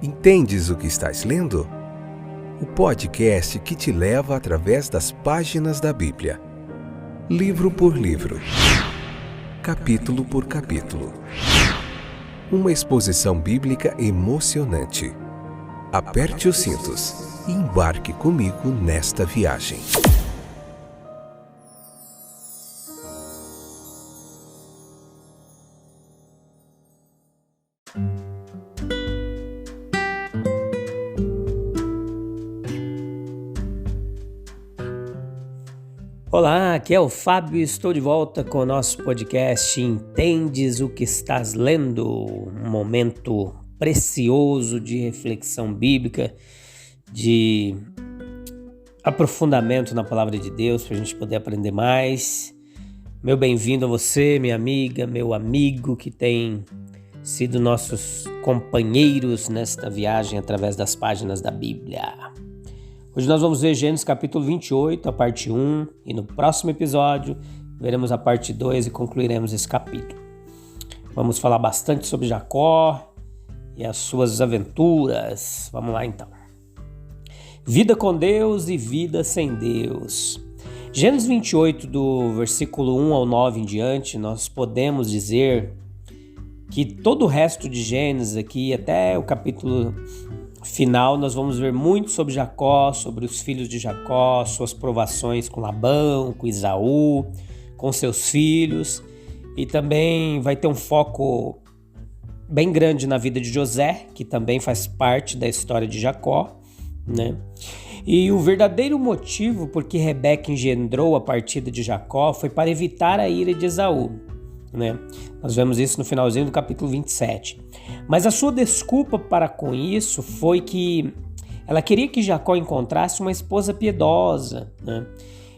Entendes o que estás lendo? O podcast que te leva através das páginas da Bíblia. Livro por livro. Capítulo por capítulo. Uma exposição bíblica emocionante. Aperte os cintos e embarque comigo nesta viagem. Olá, aqui é o Fábio e estou de volta com o nosso podcast Entendes o que estás lendo? Um momento precioso de reflexão bíblica, de aprofundamento na palavra de Deus para a gente poder aprender mais. Meu bem-vindo a você, minha amiga, meu amigo que tem sido nossos companheiros nesta viagem através das páginas da Bíblia. Hoje nós vamos ver Gênesis capítulo 28, a parte 1, e no próximo episódio veremos a parte 2 e concluiremos esse capítulo. Vamos falar bastante sobre Jacó e as suas aventuras. Vamos lá então. Vida com Deus e vida sem Deus. Gênesis 28, do versículo 1 ao 9 em diante, nós podemos dizer que todo o resto de Gênesis aqui, até o capítulo final, nós vamos ver muito sobre Jacó, sobre os filhos de Jacó, suas provações com Labão, com Esaú, com seus filhos, e também vai ter um foco bem grande na vida de José, que também faz parte da história de Jacó, né? E o verdadeiro motivo por que Rebeca engendrou a partida de Jacó foi para evitar a ira de Esaú, né? Nós vemos isso no finalzinho do capítulo 27. Mas a sua desculpa para com isso foi que ela queria que Jacó encontrasse uma esposa piedosa, né?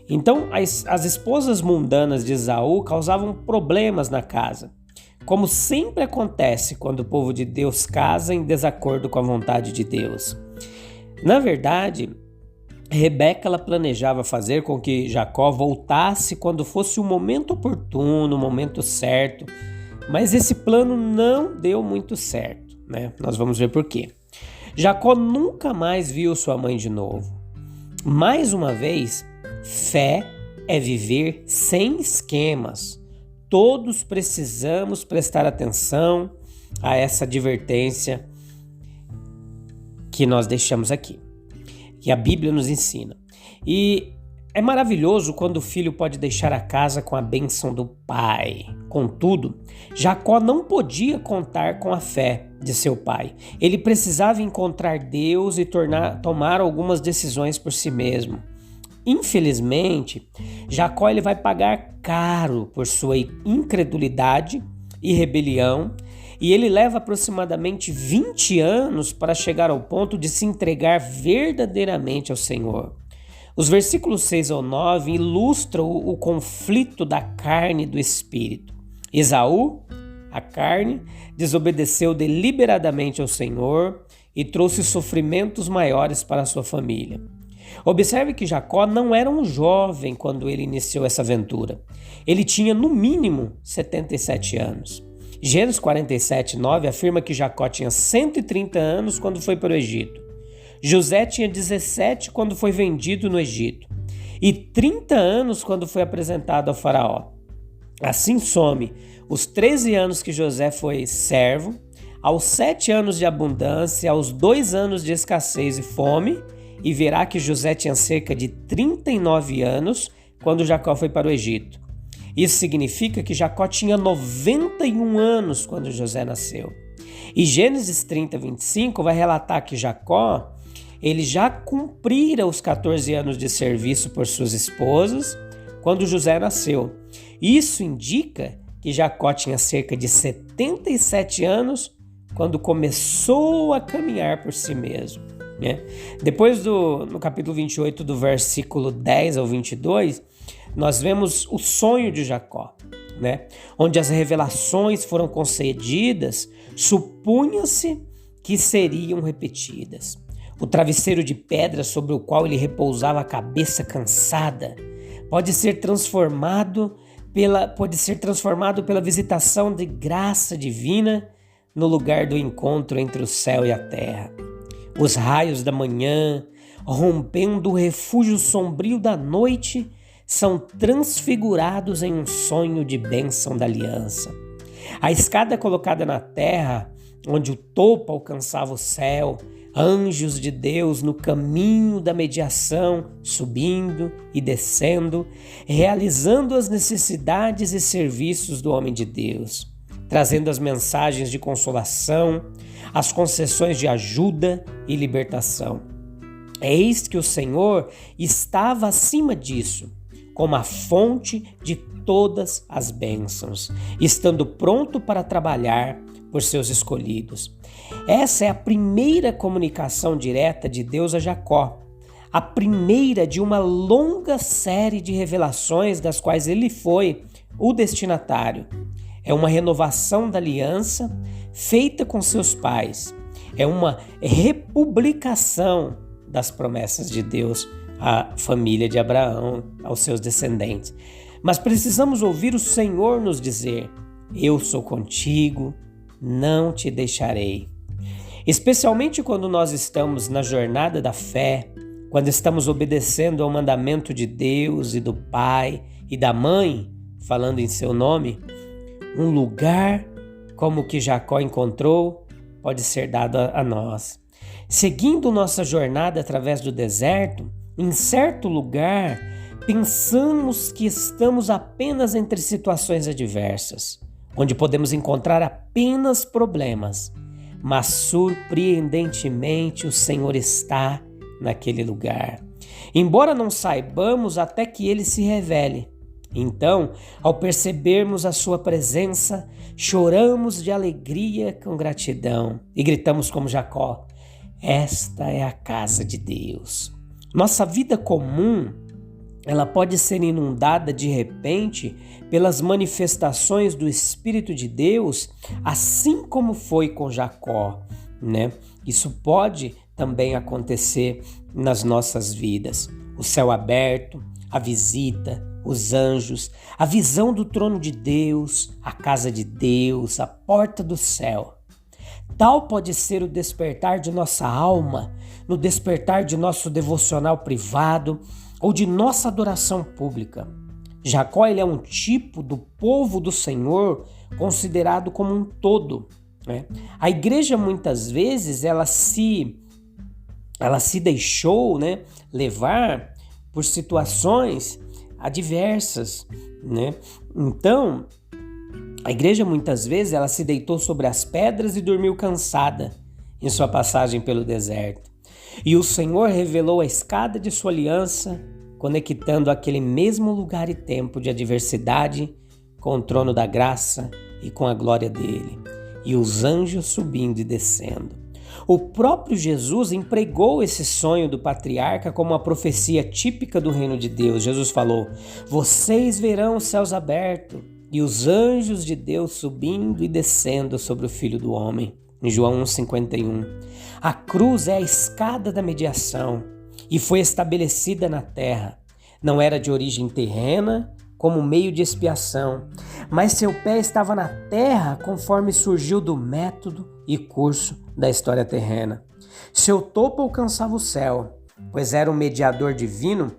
Então as esposas mundanas de Esaú causavam problemas na casa, como sempre acontece quando o povo de Deus casa em desacordo com a vontade de Deus. Na verdade, Rebeca ela planejava fazer com que Jacó voltasse quando fosse o momento oportuno, o momento certo, mas esse plano não deu muito certo, né? Nós vamos ver por quê. Jacó nunca mais viu sua mãe de novo. Mais uma vez, fé é viver sem esquemas. Todos precisamos prestar atenção a essa advertência que nós deixamos aqui, que a Bíblia nos ensina. E é maravilhoso quando o filho pode deixar a casa com a bênção do pai. Contudo, Jacó não podia contar com a fé de seu pai. Ele precisava encontrar Deus e tomar algumas decisões por si mesmo. Infelizmente, Jacó ele vai pagar caro por sua incredulidade e rebelião, e ele leva aproximadamente 20 anos para chegar ao ponto de se entregar verdadeiramente ao Senhor. Os versículos 6 ao 9 ilustram o conflito da carne e do espírito. Esaú, a carne, desobedeceu deliberadamente ao Senhor e trouxe sofrimentos maiores para a sua família. Observe que Jacó não era um jovem quando ele iniciou essa aventura. Ele tinha no mínimo 77 anos. Gênesis 47, 9 afirma que Jacó tinha 130 anos quando foi para o Egito. José tinha 17 quando foi vendido no Egito e 30 anos quando foi apresentado ao faraó. Assim some os 13 anos que José foi servo, aos 7 anos de abundância, aos 2 anos de escassez e fome, e verá que José tinha cerca de 39 anos quando Jacó foi para o Egito. Isso significa que Jacó tinha 91 anos quando José nasceu. E Gênesis 30, 25 vai relatar que Jacó ele já cumprira os 14 anos de serviço por suas esposas quando José nasceu. Isso indica que Jacó tinha cerca de 77 anos quando começou a caminhar por si mesmo, né? Depois no capítulo 28, do versículo 10 ao 22, nós vemos o sonho de Jacó, né? Onde as revelações foram concedidas, supunha-se que seriam repetidas. O travesseiro de pedra sobre o qual ele repousava a cabeça cansada pode ser transformado pela visitação de graça divina no lugar do encontro entre o céu e a terra. Os raios da manhã, rompendo o refúgio sombrio da noite, são transfigurados em um sonho de bênção da aliança. A escada colocada na terra, onde o topo alcançava o céu, anjos de Deus no caminho da mediação, subindo e descendo, realizando as necessidades e serviços do homem de Deus, trazendo as mensagens de consolação, as concessões de ajuda e libertação. Eis que o Senhor estava acima disso, como a fonte de todas as bênçãos, estando pronto para trabalhar por seus escolhidos. Essa é a primeira comunicação direta de Deus a Jacó, a primeira de uma longa série de revelações das quais ele foi o destinatário. É uma renovação da aliança feita com seus pais. É uma republicação das promessas de Deus à família de Abraão, aos seus descendentes. Mas precisamos ouvir o Senhor nos dizer: eu sou contigo, não te deixarei. Especialmente quando nós estamos na jornada da fé, quando estamos obedecendo ao mandamento de Deus e do Pai e da Mãe, falando em seu nome, um lugar como o que Jacó encontrou pode ser dado a nós. Seguindo nossa jornada através do deserto, em certo lugar, pensamos que estamos apenas entre situações adversas, onde podemos encontrar apenas problemas, mas surpreendentemente o Senhor está naquele lugar, embora não saibamos até que Ele se revele. Então, ao percebermos a sua presença, choramos de alegria com gratidão e gritamos como Jacó: esta é a casa de Deus. Nossa vida comum, ela pode ser inundada de repente pelas manifestações do Espírito de Deus, assim como foi com Jacó, né? Isso pode também acontecer nas nossas vidas. O céu aberto, a visita, os anjos, a visão do trono de Deus, a casa de Deus, a porta do céu. Tal pode ser o despertar de nossa alma, no despertar de nosso devocional privado ou de nossa adoração pública. Jacó, ele é um tipo do povo do Senhor considerado como um todo, né? A igreja muitas vezes ela se deixou, né, levar por situações adversas, né? Então, a igreja muitas vezes ela se deitou sobre as pedras e dormiu cansada em sua passagem pelo deserto. E o Senhor revelou a escada de sua aliança, conectando aquele mesmo lugar e tempo de adversidade com o trono da graça e com a glória dele, e os anjos subindo e descendo. O próprio Jesus empregou esse sonho do patriarca como uma profecia típica do reino de Deus. Jesus falou: vocês verão os céus abertos e os anjos de Deus subindo e descendo sobre o Filho do Homem. Em João 1,51. A cruz é a escada da mediação e foi estabelecida na terra. Não era de origem terrena, como meio de expiação, mas seu pé estava na terra conforme surgiu do método e curso da história terrena. Seu topo alcançava o céu, pois era um mediador divino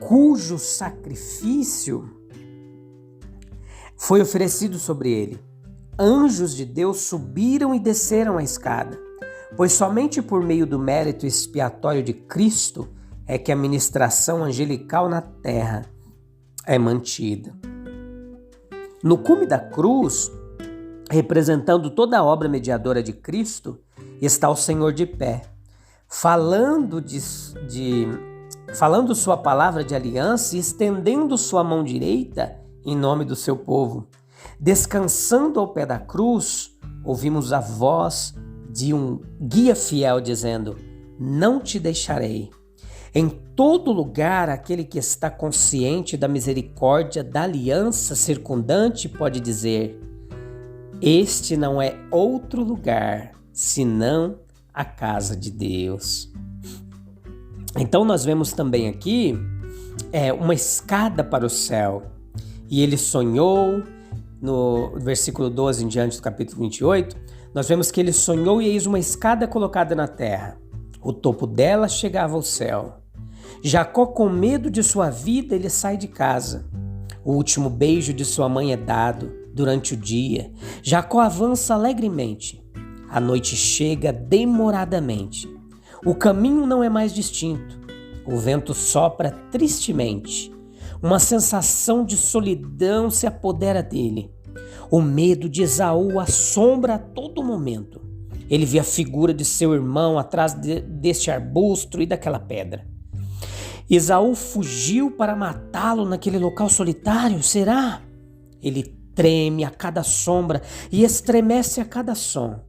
cujo sacrifício foi oferecido sobre ele. Anjos de Deus subiram e desceram a escada, pois somente por meio do mérito expiatório de Cristo é que a ministração angelical na terra é mantida. No cume da cruz, representando toda a obra mediadora de Cristo, está o Senhor de pé, falando sua palavra de aliança e estendendo sua mão direita em nome do seu povo. Descansando ao pé da cruz, ouvimos a voz de um guia fiel dizendo: não te deixarei. Em todo lugar, aquele que está consciente da misericórdia da aliança circundante pode dizer: este não é outro lugar, senão a casa de Deus. Então nós vemos também aqui uma escada para o céu. E ele sonhou, no versículo 12 em diante do capítulo 28, nós vemos que ele sonhou e eis uma escada colocada na terra. O topo dela chegava ao céu. Jacó, com medo de sua vida, ele sai de casa. O último beijo de sua mãe é dado durante o dia. Jacó avança alegremente. A noite chega demoradamente. O caminho não é mais distinto. O vento sopra tristemente. Uma sensação de solidão se apodera dele. O medo de Esaú o assombra a todo momento. Ele vê a figura de seu irmão atrás deste arbusto e daquela pedra. Esaú fugiu para matá-lo naquele local solitário, será? Ele treme a cada sombra e estremece a cada som.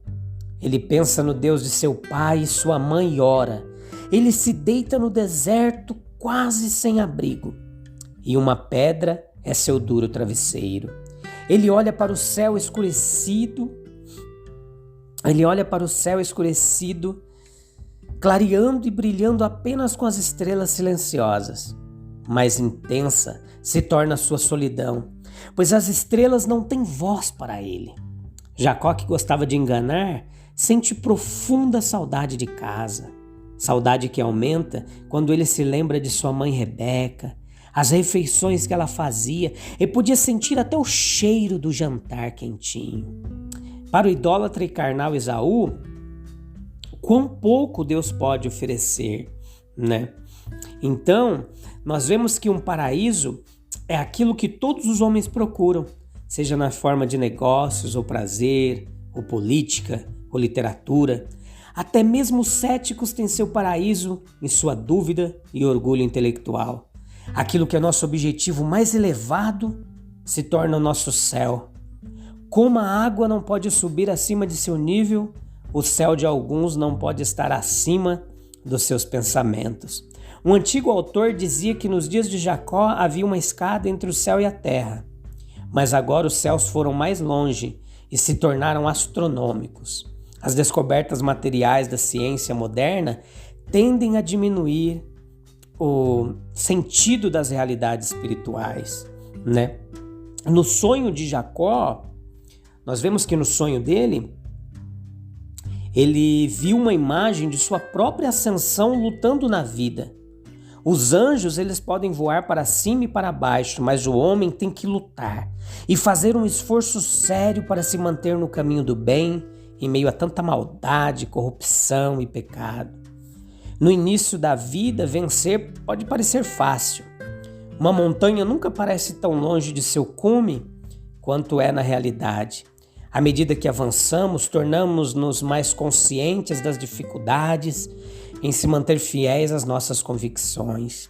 Ele pensa no Deus de seu pai e sua mãe e ora. Ele se deita no deserto quase sem abrigo. E uma pedra é seu duro travesseiro. Ele olha para o céu escurecido. Clareando e brilhando apenas com as estrelas silenciosas. Mais intensa se torna a sua solidão, pois as estrelas não têm voz para ele. Jacó, que gostava de enganar, sente profunda saudade de casa. Saudade que aumenta quando ele se lembra de sua mãe Rebeca, as refeições que ela fazia, e podia sentir até o cheiro do jantar quentinho. Para o idólatra e carnal Esaú, quão pouco Deus pode oferecer, né? Então, nós vemos que um paraíso é aquilo que todos os homens procuram, seja na forma de negócios, ou prazer, ou política, ou literatura. Até mesmo os céticos têm seu paraíso em sua dúvida e orgulho intelectual. Aquilo que é nosso objetivo mais elevado se torna o nosso céu. Como a água não pode subir acima de seu nível, o céu de alguns não pode estar acima dos seus pensamentos. Um antigo autor dizia que nos dias de Jacó havia uma escada entre o céu e a terra, mas agora os céus foram mais longe e se tornaram astronômicos. As descobertas materiais da ciência moderna tendem a diminuir o sentido das realidades espirituais, né? No sonho de Jacó, nós vemos que no sonho dele, ele viu uma imagem de sua própria ascensão lutando na vida. Os anjos, eles podem voar para cima e para baixo, mas o homem tem que lutar e fazer um esforço sério para se manter no caminho do bem em meio a tanta maldade, corrupção e pecado. No início da vida, vencer pode parecer fácil. Uma montanha nunca parece tão longe de seu cume quanto é na realidade. À medida que avançamos, tornamos-nos mais conscientes das dificuldades em se manter fiéis às nossas convicções.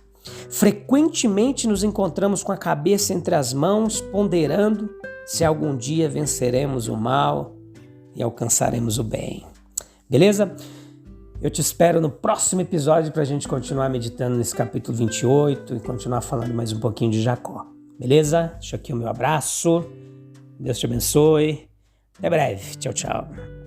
Frequentemente nos encontramos com a cabeça entre as mãos, ponderando se algum dia venceremos o mal e alcançaremos o bem. Beleza? Eu te espero no próximo episódio para a gente continuar meditando nesse capítulo 28 e continuar falando mais um pouquinho de Jacó. Beleza? Deixa aqui o meu abraço. Deus te abençoe. Até breve. Tchau, tchau.